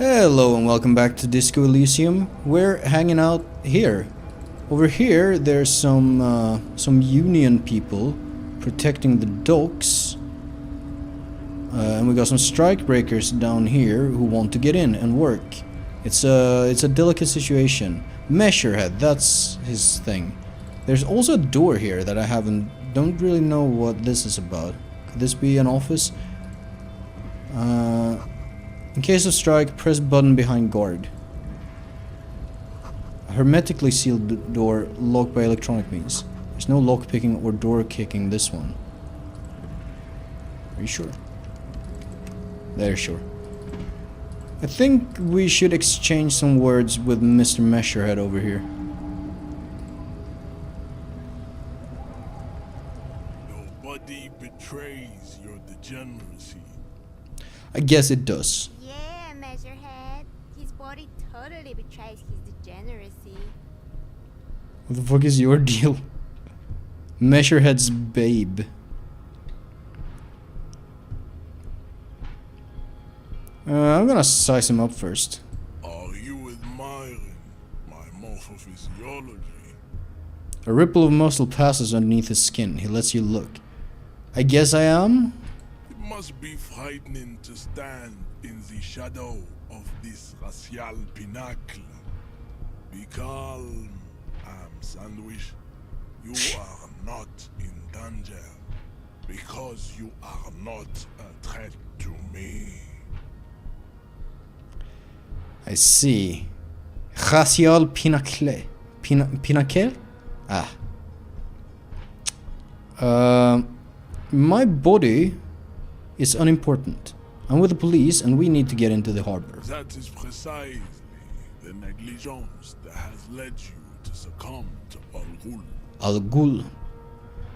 Hello and welcome back to Disco Elysium. We're hanging out here. Over here there's some union people protecting the docks. And we got some strike breakers down here who want to get in and work. It's a delicate situation. Measurehead, that's his thing. There's also a door here that I don't really know what this is about. Could this be an office? In case of strike, press button behind guard. A hermetically sealed door locked by electronic means. There's no lock picking or door kicking this one. Are you sure? They're sure. I think we should exchange some words with Mr. Measurehead over here. Nobody betrays your degeneracy. I guess it does. Yeah, Measurehead. His body totally betrays his degeneracy. What the fuck is your deal? Measurehead's babe. I'm gonna size him up first. Are you admiring my morphophysiology? A ripple of muscle passes underneath his skin. He lets you look. I guess I am? It must be frightening to stand in the shadow of this racial pinnacle. Be calm, sandwich. You are not in danger because you are not a threat to me. I see. Racial Pinacle. Pinacle? Ah. My body is unimportant. I'm with the police and we need to get into the harbor. That is precisely the negligence that has led you to succumb to Al-Ghul. Al-Ghul.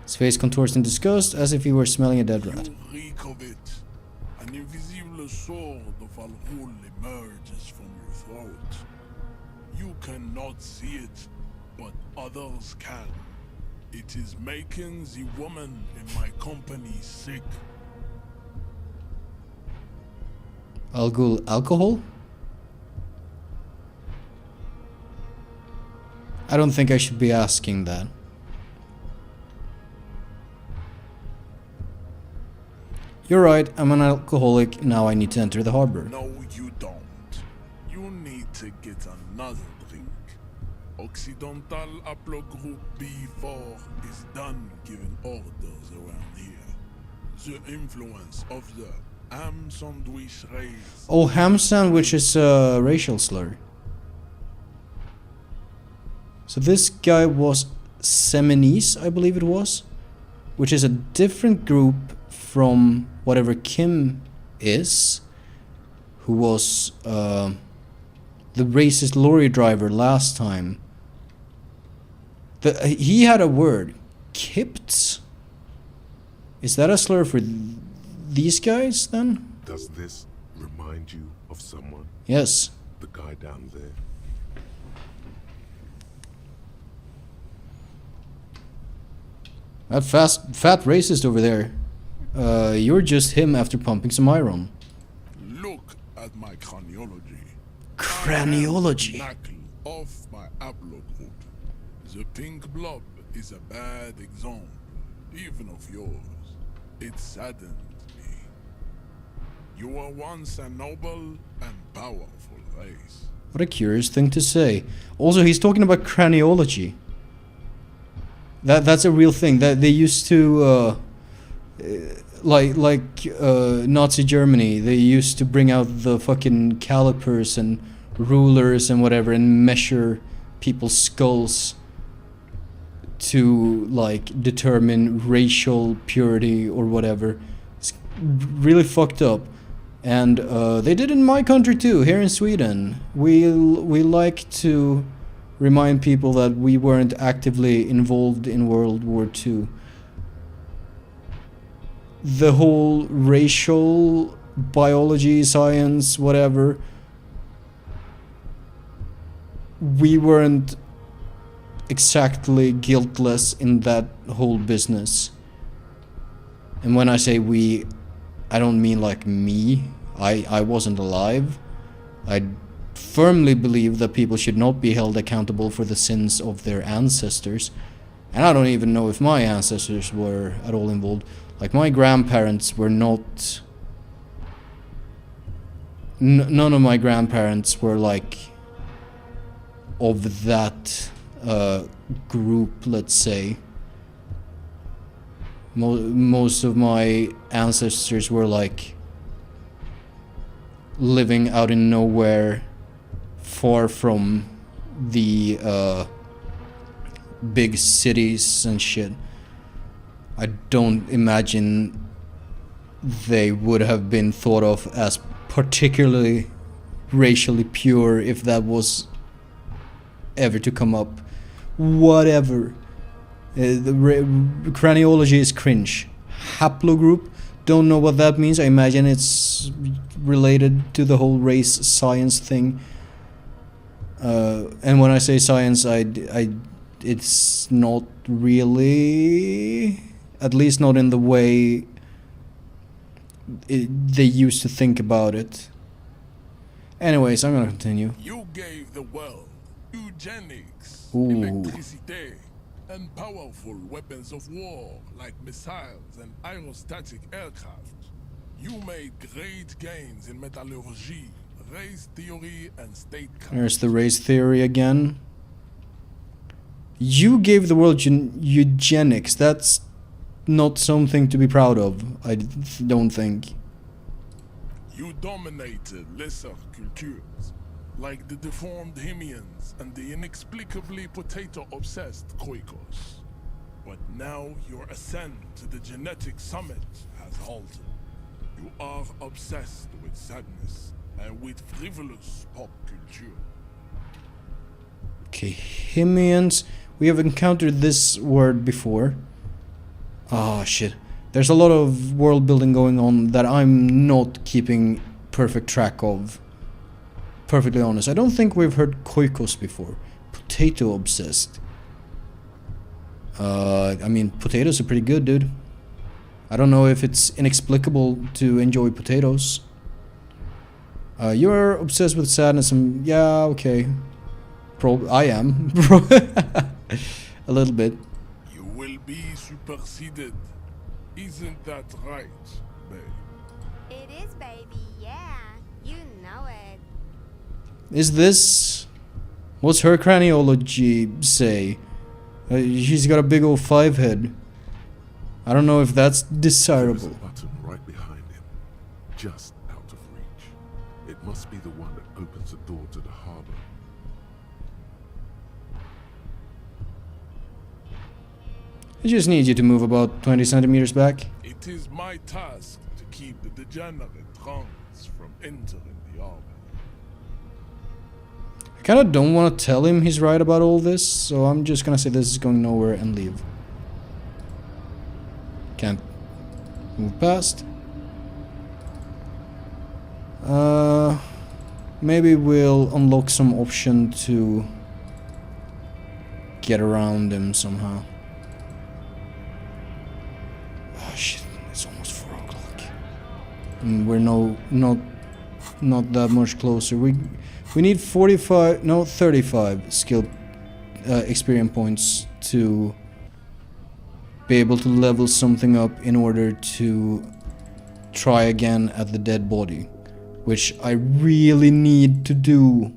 His face contorts in disgust as if he were smelling a dead rat. You reek of it. An invisible sword of Al-Ghul emerges from your throat. You cannot see it, but others can. It is making the woman in my company sick. Al-Ghul alcohol? I don't think I should be asking that. You're right, I'm an alcoholic, now I need to enter the harbor. No, you don't. You need to get another drink. Occidental Haplogroup B4 is done giving orders around here. The influence of the ham sandwich race. Oh, ham sandwich is a racial slur. So this guy was Seminese, I believe it was, which is a different group from whatever Kim is, who was the racist lorry driver last time. He had a word, kipt. Is that a slur for these guys then? Does this remind you of someone? Yes. The guy down there. That fat racist over there. You're just him after pumping some iron. Look at my craniology. Craniology. Knuckle off my haplogroup. The pink blob is a bad example, even of yours. It saddens me. You were once a noble and powerful race. What a curious thing to say. Also, he's talking about craniology. That's a real thing. That they used to, Nazi Germany. They used to bring out the fucking calipers and rulers and whatever and measure people's skulls to like determine racial purity or whatever. It's really fucked up. And they did it in my country too. Here in Sweden, we like to remind people that we weren't actively involved in World War II. The whole racial biology, science, whatever, we weren't exactly guiltless in that whole business. And when I say we, I don't mean like me. I wasn't alive. I firmly believe that people should not be held accountable for the sins of their ancestors. And I don't even know if my ancestors were at all involved. Like, my grandparents were not... none of my grandparents were, like, of that group, let's say. Most of my ancestors were, like, living out in nowhere, far from the big cities and shit. I don't imagine they would have been thought of as particularly racially pure if that was ever to come up. Whatever. Craniology is cringe. Haplogroup, don't know what that means. I imagine it's related to the whole race science thing. And when I say science, it's not really, at least not in the way they used to think about it. Anyways, I'm gonna continue. You gave the world eugenics, Ooh. electricity, and powerful weapons of war like missiles and aerostatic aircraft. You made great gains in metallurgy, race theory, and statecraft. There's the race theory again. You gave the world eugenics. That's not something to be proud of, I don't think. You dominated lesser cultures, like the deformed Hemians and the inexplicably potato-obsessed Khoikos. But now your ascent to the genetic summit has halted. You are obsessed with sadness and with frivolous pop culture. Okay, Hemians. We have encountered this word before. Oh shit. There's a lot of world building going on that I'm not keeping perfect track of. Perfectly honest. I don't think we've heard Khoikos before. Potato obsessed. I mean, potatoes are pretty good, dude. I don't know if it's inexplicable to enjoy potatoes. You're obsessed with sadness and... yeah, okay. I am. A little bit. You will be superseded. Isn't that right, babe? It is, baby, yeah. You know it. Is this... what's her craniology say? She's got a big old 5 head. I don't know if that's There is a desirable. button right behind him, just out of reach. It must be the one that opens the door to the harbor. I just need you to move about 20 centimeters back. It is my task to keep the degenerate drunks from entering the harbor. I kinda don't want to tell him he's right about all this, so I'm just gonna say this is going nowhere and leave. Can't move past. Maybe we'll unlock some option to get around him somehow. Oh shit, it's almost 4 o'clock. And we're not that much closer. We need 45, no, 35 skill experience points to be able to level something up in order to try again at the dead body, which I really need to do.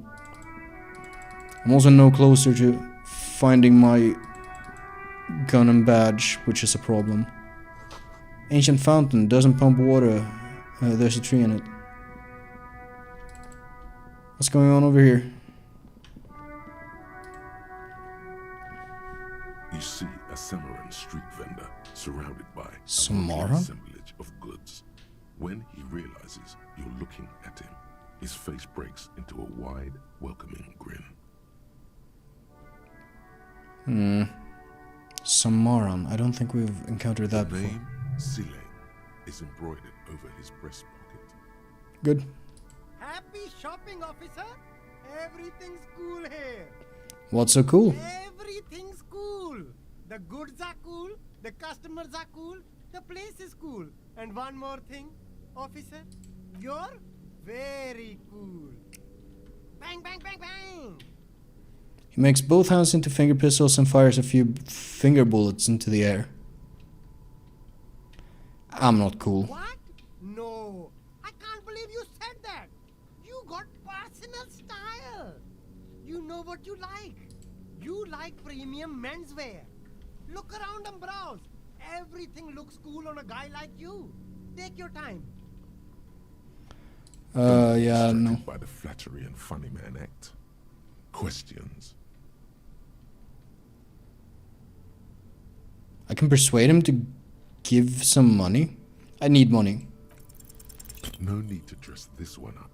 I'm also no closer to finding my gun and badge, which is a problem. Ancient fountain, doesn't pump water. There's a tree in it. What's going on over here? You see a Samaran street vendor surrounded by a Samaran? motley assemblage of goods. When he realizes you're looking at him, his face breaks into a wide, welcoming grin. Samaran. I don't think we've encountered that The before. name, Sile, is embroidered over his breast pocket. Good. Happy shopping, officer. Everything's cool here. What's so cool? Everything's cool. The goods are cool. The customers are cool. The place is cool. And one more thing, officer. You're very cool. Bang, bang, bang, bang. He makes both hands into finger pistols and fires a few finger bullets into the air. I'm not cool. What? No. I can't believe you said that. You got personal style. You know what you like. You like premium menswear. Look around and browse. Everything looks cool on a guy like you. Take your time. Yeah, no. Distracted by the flattery and funny man act. Questions. I can persuade him to give some money. I need money. No need to dress this one up.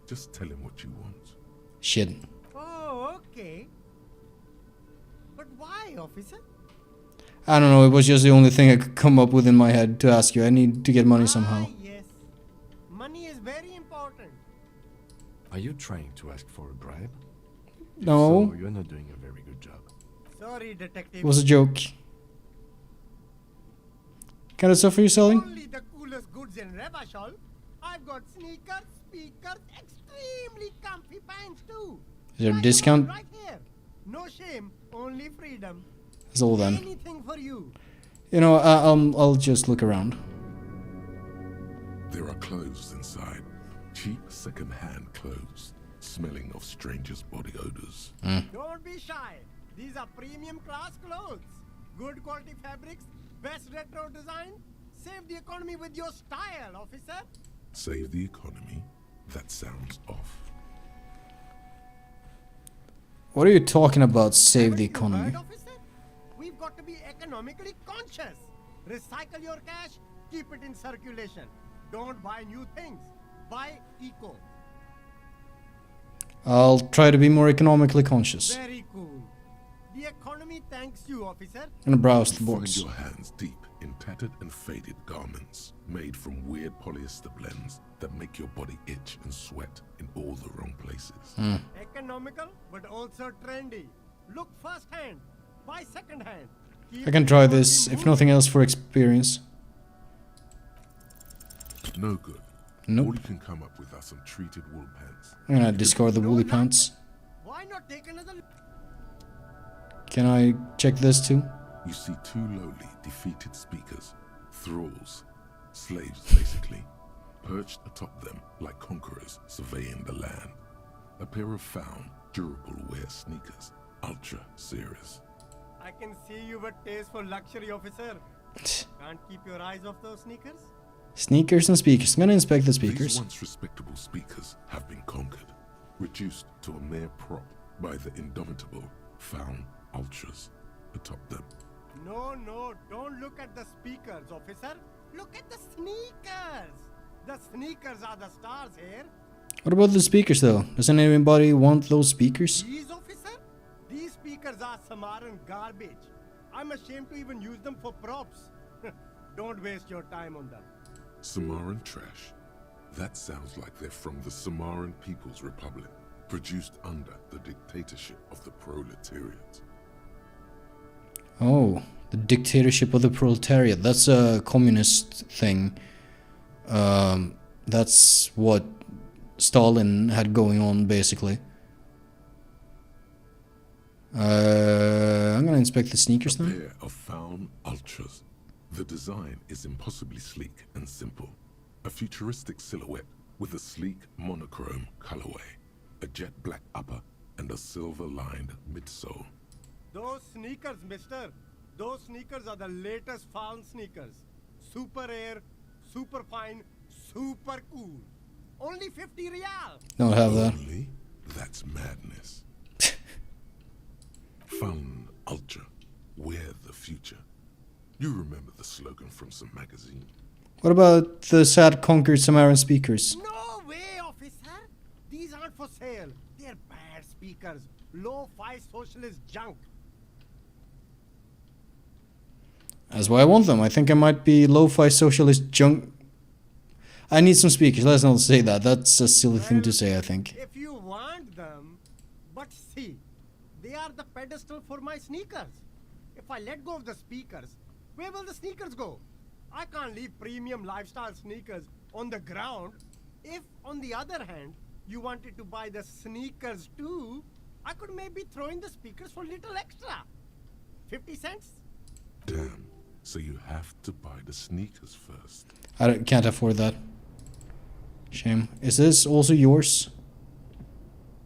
Just tell him what you want. Shit. Oh, okay. But why, officer? I don't know, it was just the only thing I could come up with in my head to ask you. I need to get money somehow. Ah, yes. Money is very important. Are you trying to ask for a bribe? No, So you're not doing a very good job. Sorry, detective. it was a joke. Kind of stuff are you selling? Only the coolest goods in Rebashol. I've got sneakers, speakers, extremely comfy pants too. Is there a Right discount? on, right here. No shame, only freedom. That's all then. Anything for you. You know, I'll just look around. There are clothes inside. Cheap second-hand clothes, smelling of strangers' body odors. Don't be shy. These are premium class clothes. Good quality fabrics, best retro design. Save the economy with your style, officer. Save the economy? That sounds off. What are you talking about, save the Haven't you economy? heard, officer? We've got to be economically conscious. Recycle your cash, keep it in circulation. Don't buy new things. Buy eco. I'll try to be more economically conscious. Very cool. The economy thanks you, officer. I'm gonna browse the Find box. your hands deep in tattered and faded garments made from weird polyester blends that make your body itch and sweat in all the wrong places. Economical, but also trendy. Look first hand. Buy second hand. Keep I can the try economy this, if moving. nothing else, for experience. No good. Nope. All you can come up with are some treated wool pants. I'm gonna discard the No, woolly not- pants. Why not take another? Can I check this too? You see two lowly, defeated speakers, thralls, slaves basically, perched atop them like conquerors surveying the land. A pair of found, durable wear sneakers, ultra serious. I can see you've a taste for luxury, officer. Can't keep your eyes off those sneakers? Sneakers and speakers. I'm gonna inspect the These speakers. once respectable speakers have been conquered, reduced to a mere prop by the indomitable found ultras atop them. No, no, don't look at the speakers, officer. Look at the sneakers. The sneakers are the stars here. What about the speakers though? Doesn't anybody want those speakers? These, officer? These speakers are Samaran garbage. I'm ashamed to even use them for props. Don't waste your time on them. Samaran trash. That sounds like they're from the Samaran People's Republic, produced under the dictatorship of the proletariat. Oh, the dictatorship of the proletariat. That's a communist thing. That's what Stalin had going on, basically. I'm gonna inspect the sneakers A now. pair of found ultras. The design is impossibly sleek and simple. A futuristic silhouette with a sleek monochrome colorway, a jet black upper, and a silver-lined midsole. Those sneakers, mister. Those sneakers are the latest found sneakers. Super air, super fine, super cool. Only 50 real. Don't have that. Only? That's madness. Found ultra. Wear the future. You remember the slogan from some magazine? What about the sad conquered Samaran speakers? No way, officer. These aren't for sale. They're bad speakers. Low-fi socialist junk. That's why I want them. I think I might be lo-fi socialist junk. I need some speakers. Let's not say that. That's a silly thing to say, I think. If you want them, but see, they are the pedestal for my sneakers. If I let go of the speakers, where will the sneakers go? I can't leave premium lifestyle sneakers on the ground. If, on the other hand, You wanted to buy the sneakers too? I could maybe throw in the speakers for little extra. 50 cents? Damn. So you have to buy the sneakers first. Can't afford that. Shame. Is this also yours?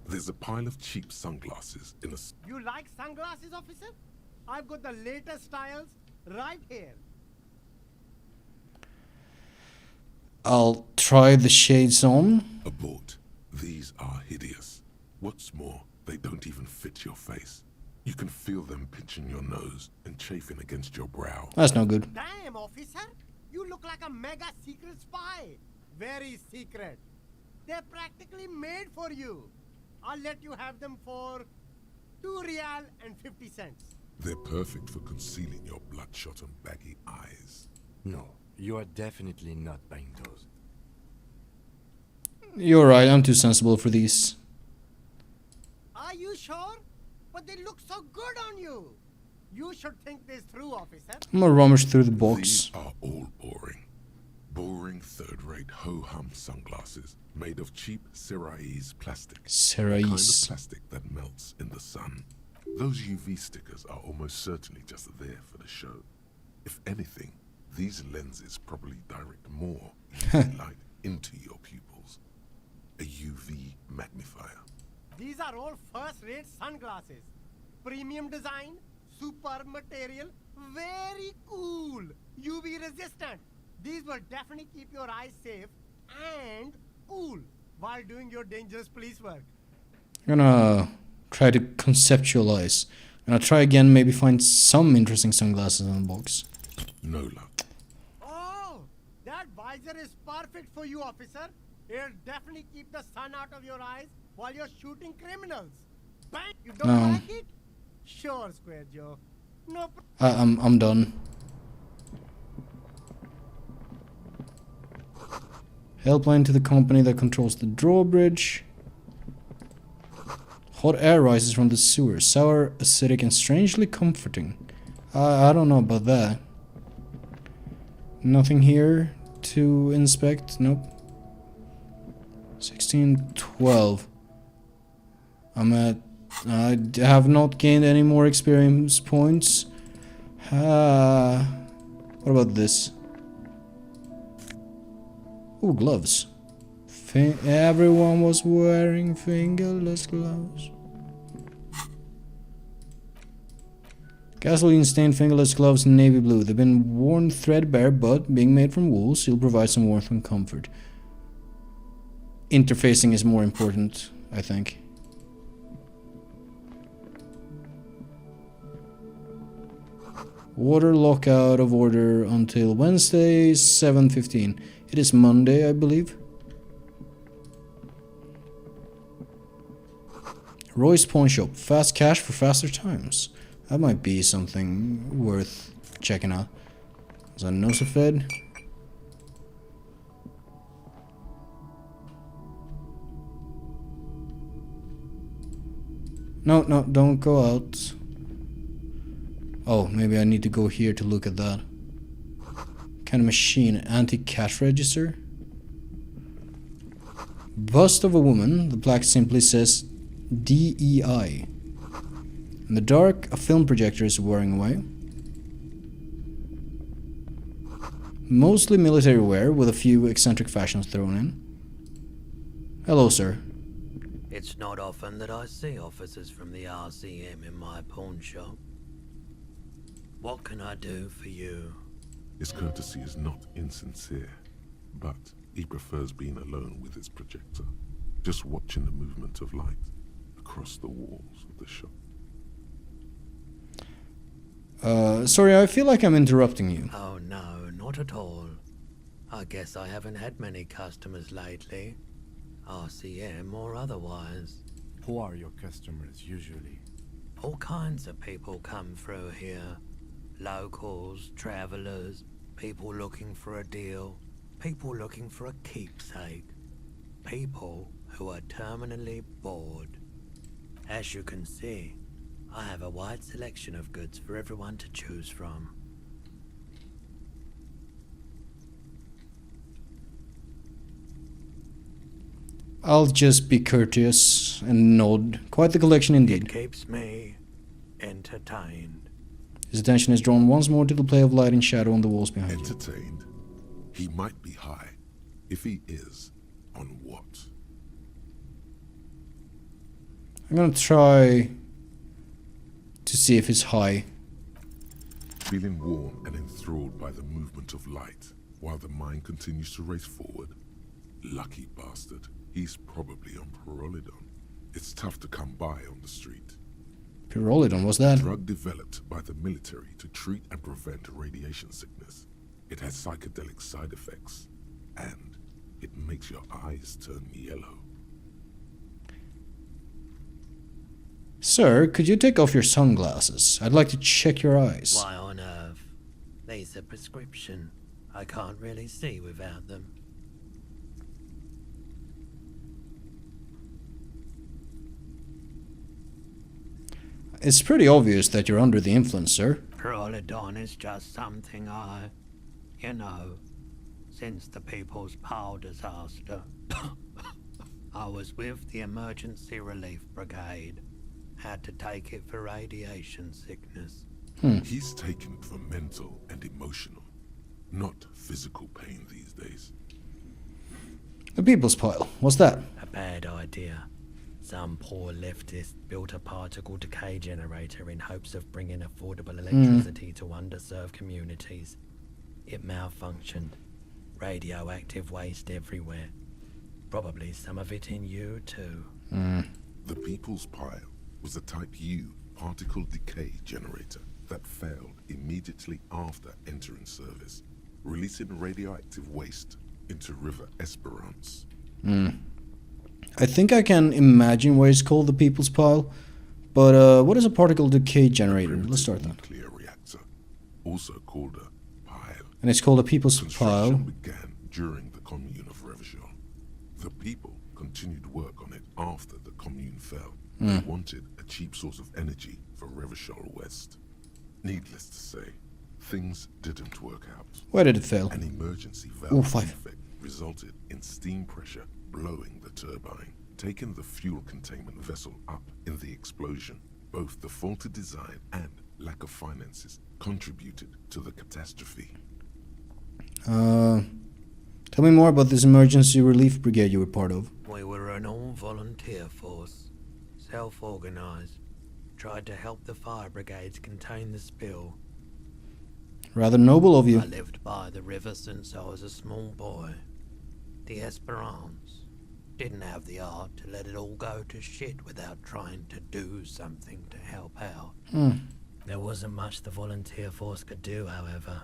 There's a pile of cheap sunglasses in a... You like sunglasses, officer? I've got the latest styles right here. I'll try the shades on. Abort. These are hideous. What's more, they don't even fit your face. You can feel them pinching your nose and chafing against your brow. That's no good. Damn, officer. You look like a mega secret spy. Very secret. They're practically made for you. I'll let you have them for 2 real and 50 cents. They're perfect for concealing your bloodshot and baggy eyes. No, you are definitely not buying those. You're right, I'm too sensible for these. Are you sure? But they look so good on you. You should think this through, officer. I'm gonna rummage through the box. These are all boring. Boring third-rate ho-hum sunglasses made of cheap Cerise plastic. The kind of Cerise. plastic that melts in the sun. Those UV stickers are almost certainly just there for the show. If anything, these lenses probably direct more UV light into your pupils. A UV magnifier. These are all first-rate sunglasses. Premium design, super material, very cool. UV resistant. These will definitely keep your eyes safe and cool while doing your dangerous police work. I'm gonna try to conceptualize. And I'll try again, maybe find some interesting sunglasses in the box. No luck. Oh, that visor is perfect for you, officer. It'll definitely keep the sun out of your eyes while you're shooting criminals. Bang! You don't No. like it? Sure, Square Joe. No problem. I'm done. Helpline to the company that controls the drawbridge. Hot air rises from the sewer. Sour, acidic, and strangely comforting. I don't know about that. Nothing here to inspect. Nope. 1612. I have not gained any more experience points. What about this? Ooh, gloves. Everyone was wearing fingerless gloves. Gasoline-stained fingerless gloves in navy blue. They've been worn threadbare, but being made from wool, still provide some warmth and comfort. Interfacing is more important, I think. Water lock out of order until Wednesday, 7:15. It is Monday, I believe. Roy's Pawn Shop. Fast cash for faster times. That might be something worth checking out. Is that Nosafed? No, don't go out. Oh, maybe I need to go here to look at that. Kind of machine, anti-cash register. Bust of a woman. The plaque simply says DEI. In the dark, a film projector is whirring away. Mostly military wear, with a few eccentric fashions thrown in. Hello, sir. It's not often that I see officers from the RCM in my pawn shop. What can I do for you? His courtesy is not insincere, but he prefers being alone with his projector, just watching the movement of light across the walls of the shop. Sorry, I feel like I'm interrupting you. Oh no, not at all. I guess I haven't had many customers lately, RCM or otherwise. Who are your customers usually? All kinds of people come through here. Locals, travelers, people looking for a deal, people looking for a keepsake, people who are terminally bored. As you can see, I have a wide selection of goods for everyone to choose from. I'll just be courteous and nod. Quite the collection indeed. It keeps me entertained. His attention is drawn once more to the play of light and shadow on the walls behind you. Entertained? He might be high. If he is, on what? I'm gonna try to see if he's high. Feeling warm and enthralled by the movement of light, while the mind continues to race forward. Lucky bastard. He's probably on Pyrrolidon. It's tough to come by on the street. Pyrrolidon, what's that? Drug developed by the military to treat and prevent radiation sickness. It has psychedelic side effects, and it makes your eyes turn yellow. Sir, could you take off your sunglasses? I'd like to check your eyes. Why on earth? These are prescription. I can't really see without them. It's pretty obvious that you're under the influence, sir. Pyrrolidon is just something you know, since the People's Pile disaster, I was with the Emergency Relief Brigade. Had to take it for radiation sickness. He's taken it for mental and emotional, not physical pain these days. The People's Pile, what's that? A bad idea. Some poor leftist built a particle decay generator in hopes of bringing affordable electricity to underserved communities. It malfunctioned. Radioactive waste everywhere. Probably some of it in you too. The People's Pile was a Type U particle decay generator that failed immediately after entering service, releasing radioactive waste into River Esperance. I think I can imagine why it's called the People's Pile, but what is a particle decay generator? Let's start that. Nuclear reactor, also called a pile. And it's called a People's Construction Pile. began during the Commune of Revachol. The people continued work on it after the Commune fell. They wanted a cheap source of energy for Revachol West. Needless to say, things didn't work out. Why did it fail? An emergency Ooh, valve 5. defect resulted in steam pressure blowing the turbine, taking the fuel containment vessel up in the explosion. Both the faulty design and lack of finances contributed to the catastrophe. Tell me more about this emergency relief brigade you were part of. We were an all-volunteer force, self-organized. Tried to help the fire brigades contain the spill. Rather noble of you. I lived by the river since I was a small boy. The Esperance. Didn't have the art to let it all go to shit without trying to do something to help out. There wasn't much the volunteer force could do, however.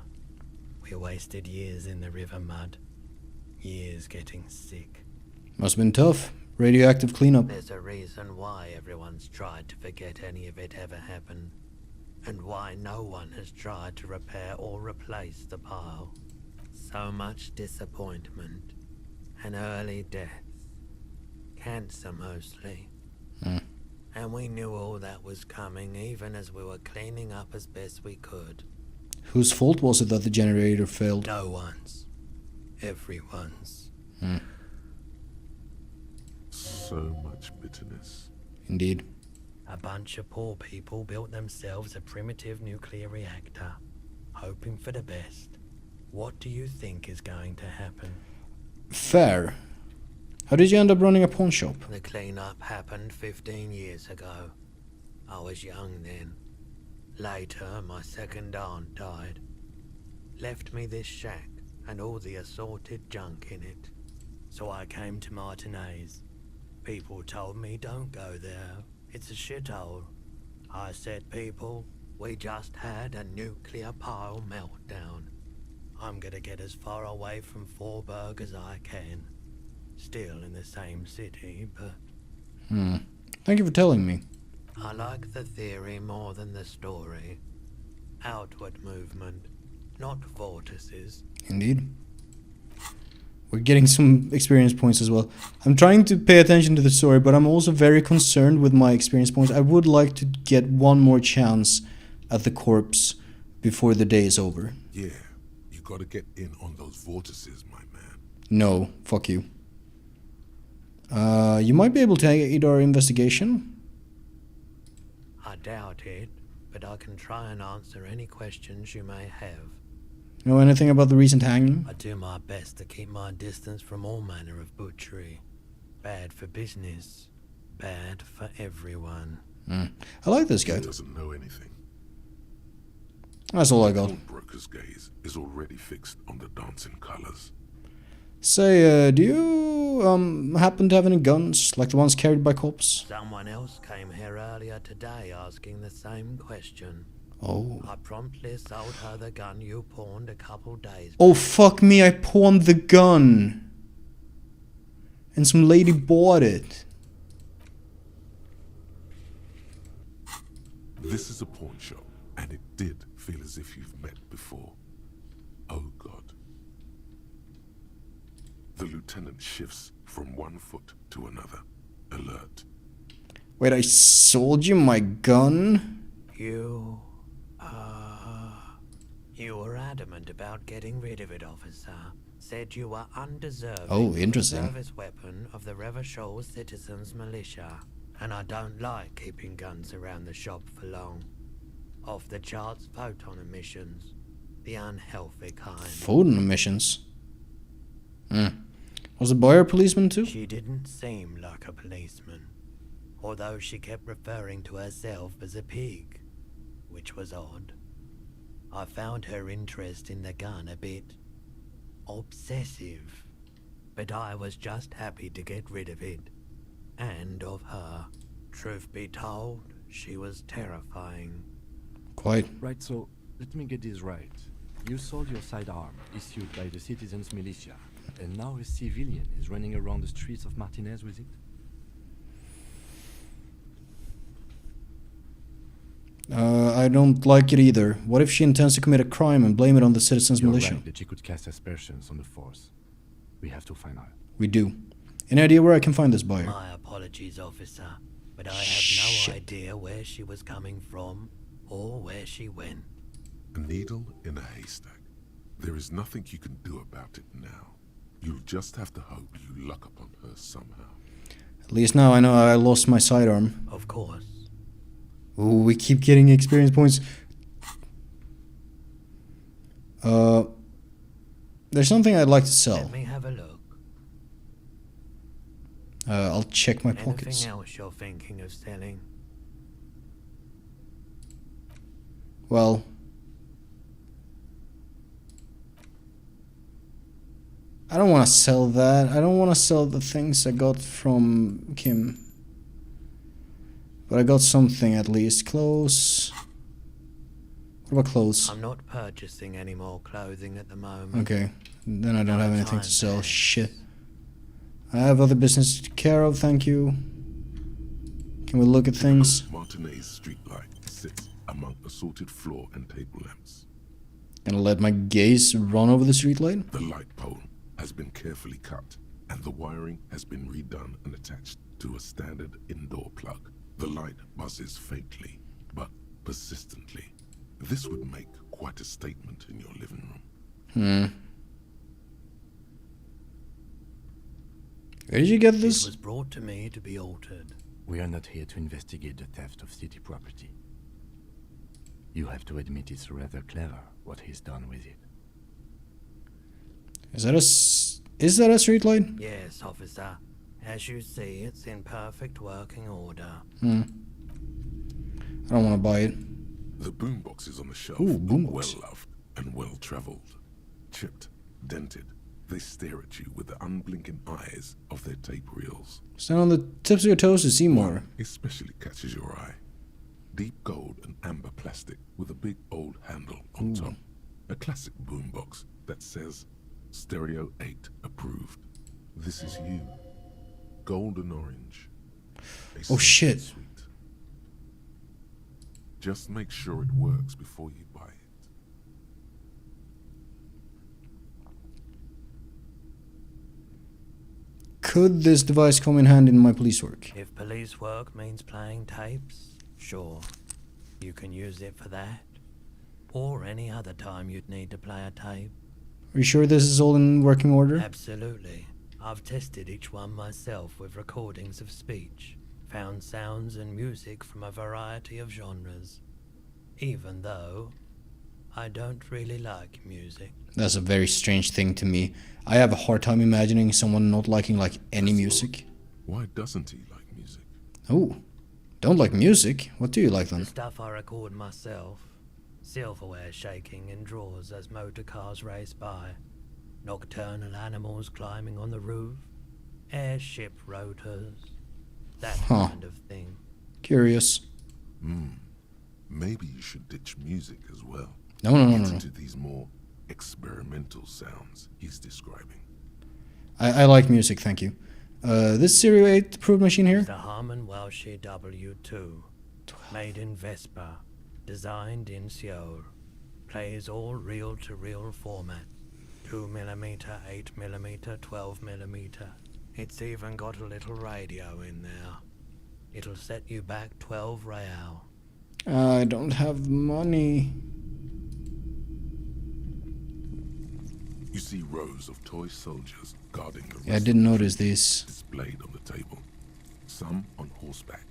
We wasted years in the river mud. Years getting sick. Must have been tough. Radioactive cleanup. There's a reason why everyone's tried to forget any of it ever happened. And why no one has tried to repair or replace the pile. So much disappointment. And early deaths. Cancer mostly. And we knew all that was coming even as we were cleaning up as best we could. Whose fault was it that the generator failed? No one's. Everyone's. So much bitterness. Indeed. A bunch of poor people built themselves a primitive nuclear reactor, hoping for the best. What do you think is going to happen? Fair. How did you end up running a pawn shop? The cleanup happened 15 years ago. I was young then. Later, my second aunt died. Left me this shack and all the assorted junk in it. So I came to Martinez. People told me don't go there. It's a shithole. I said, people, we just had a nuclear pile meltdown. I'm gonna get as far away from Forberg as I can. Still in the same city, but... Thank you for telling me. I like the theory more than the story. Outward movement, not vortices. Indeed. We're getting some experience points as well. I'm trying to pay attention to the story, but I'm also very concerned with my experience points. I would like to get one more chance at the corpse before the day is over. Yeah, you gotta get in on those vortices, my man. No, fuck you. You might be able to aid our investigation. I doubt it, but I can try and answer any questions you may have. Know anything about the recent hanging? I do my best to keep my distance from all manner of butchery. Bad for business, bad for everyone. I like this guy. He doesn't know anything. That's all I got. Pawnbroker's gaze is already fixed on the dancing colors. Say, do you happen to have any guns, like the ones carried by cops? Someone else came here earlier today asking the same question. Oh. I promptly sold her the gun you pawned a couple days Oh, fuck me, I pawned the gun. And some lady bought it. This is a pawn shop, and it did feel as if you've met before. Oh God. The lieutenant shifts from one foot to another, alert. Wait, I sold you my gun? You were adamant about getting rid of it, officer. Said you were undeserving Oh, interesting. of the service weapon of the Revachol Citizens Militia. And I don't like keeping guns around the shop for long. Off the charts photon emissions. The unhealthy kind. Photon emissions? Was the buyer a policeman too? She didn't seem like a policeman. Although she kept referring to herself as a pig. Which was odd. I found her interest in the gun a bit obsessive. But I was just happy to get rid of it. And of her. Truth be told, she was terrifying. Quite. Right, so let me get this right. You sold your sidearm, issued by the Citizens Militia, and now a civilian is running around the streets of Martinez with it? I don't like it either. What if she intends to commit a crime and blame it on the Citizens You're Militia? right that she could cast aspersions on the force. We have to find out. We do. Any idea where I can find this buyer? My apologies, officer, but I have Shit. no idea where she was coming from or where she went. A needle in a haystack. There is nothing you can do about it now. You'll just have to hope you luck upon her somehow. At least now I know I lost my sidearm. Of course. Ooh, we keep getting experience points. There's something I'd like to sell. Let me have a look. I'll check my pockets. Anything else you're thinking of selling? Well, I don't want to sell that. I don't want to sell the things I got from Kim. But I got something at least. Clothes. What about clothes? I'm not purchasing any more clothing at the moment. Okay, then I don't have anything to sell. Time. Shit. I have other business to take care of, thank you. Can we look at things? Martinez streetlight sits among assorted floor and table lamps. Gonna let my gaze run over the streetlight? The light pole has been carefully cut, and the wiring has been redone and attached to a standard indoor plug. The light buzzes faintly, but persistently. This would make quite a statement in your living room. Where did you get It this? was brought to me to be altered. We are not here to investigate the theft of city property. You have to admit it's rather clever what he's done with it. Is that a streetlight? Yes, officer. As you see, it's in perfect working order. I don't want to buy it. The boomboxes on the shelf Ooh, are boombox. well-loved and well-traveled. Chipped, dented, they stare at you with the unblinking eyes of their tape reels. Stand on the tips of your toes to see more. One especially catches your eye. Deep gold and amber plastic with a big old handle on top. A classic boombox that says Stereo 8 approved. This is you. Golden orange. Oh, shit. Sweet. Just make sure it works before you buy it. Could this device come in handy in my police work? If police work means playing tapes, sure. You can use it for that. Or any other time you'd need to play a tape. Are you sure this is all in working order? Absolutely. I've tested each one myself with recordings of speech, found sounds and music from a variety of genres, even though I don't really like music. That's a very strange thing to me. I have a hard time imagining someone not liking like any music. Why doesn't he like music? Oh, don't like music? What do you like The then? stuff I record myself, silverware shaking in drawers as motor cars race by, nocturnal animals climbing on the roof, airship rotors, that Huh. kind of thing. Curious. Maybe you should ditch music as well. No, no, no, Get no, no. into these more experimental sounds he's describing. I like music, thank you. This Series 8 approved machine here? The Harman Welsh W2, made in Vespa, designed in Seoul, plays all reel-to-reel format, 2mm, 8mm, 12mm. It's even got a little radio in there. It'll set you back 12 real. I don't have money. You see rows of toy soldiers guarding the Yeah, I didn't notice these. displayed on the table. Some on horseback,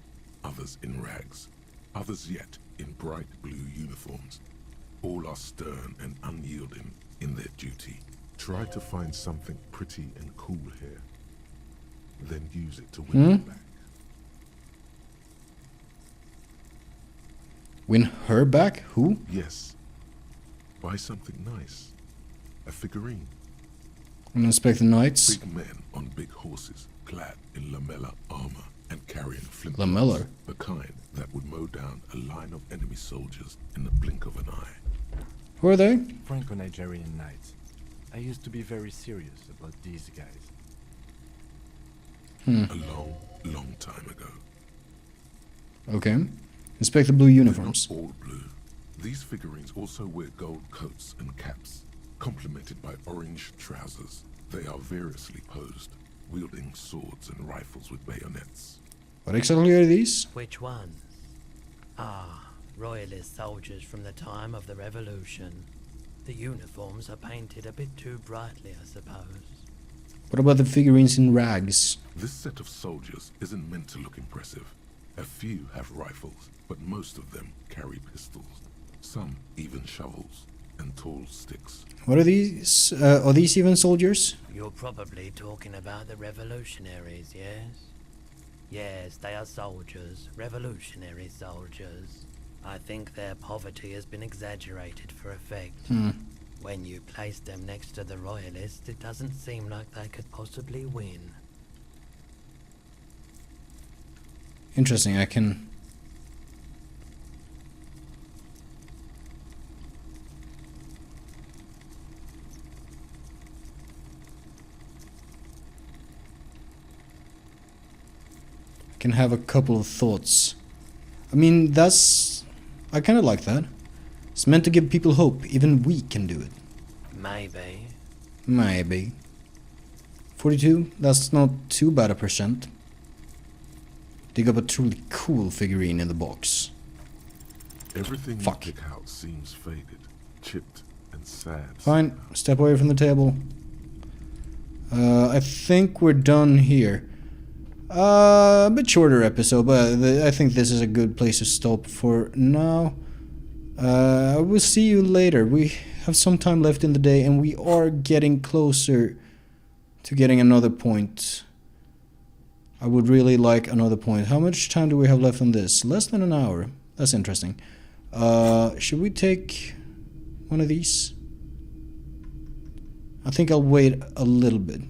others in rags, others yet in bright blue uniforms. All are stern and unyielding in their duty. Try to find something pretty and cool here, then use it to win them back. Win her back? Who? Yes, buy something nice. A figurine. I'm inspect the knights. Big men on big horses, clad in lamella armor and carrying flint. Lamellar? The kind that would mow down a line of enemy soldiers in the blink of an eye. Who are they? Franco-Nigerian knights. I used to be very serious about these guys. A long, long time ago. Okay. Inspect the blue They're uniforms. not all blue. These figurines also wear gold coats and caps, complemented by orange trousers. They are variously posed, wielding swords and rifles with bayonets. What exactly are these? Which ones? Ah, royalist soldiers from the time of the revolution. The uniforms are painted a bit too brightly, I suppose. What about the figurines in rags? This set of soldiers isn't meant to look impressive. A few have rifles, but most of them carry pistols. Some even shovels and tall sticks. What are these? Are these even soldiers? You're probably talking about the revolutionaries, yes? Yes, they are soldiers, revolutionary soldiers. I think their poverty has been exaggerated for effect. When you place them next to the royalists, it doesn't seem like they could possibly win. Interesting, I can... can have a couple of thoughts. I mean, that's... I kind of like that. It's meant to give people hope. Even we can do it. Maybe. Maybe. 42? That's not too bad a percent. Dig up a truly cool figurine in the box. Everything Fuck. you pick out seems faded, chipped, and sad. Fine, step away from the table. I think we're done here. A bit shorter episode, but I think this is a good place to stop for now. We'll see you later. We have some time left in the day, and we are getting closer to getting another point. I would really like another point. How much time do we have left on this? Less than an hour. That's interesting. Should we take one of these? I think I'll wait a little bit.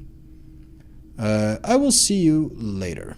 I will see you later.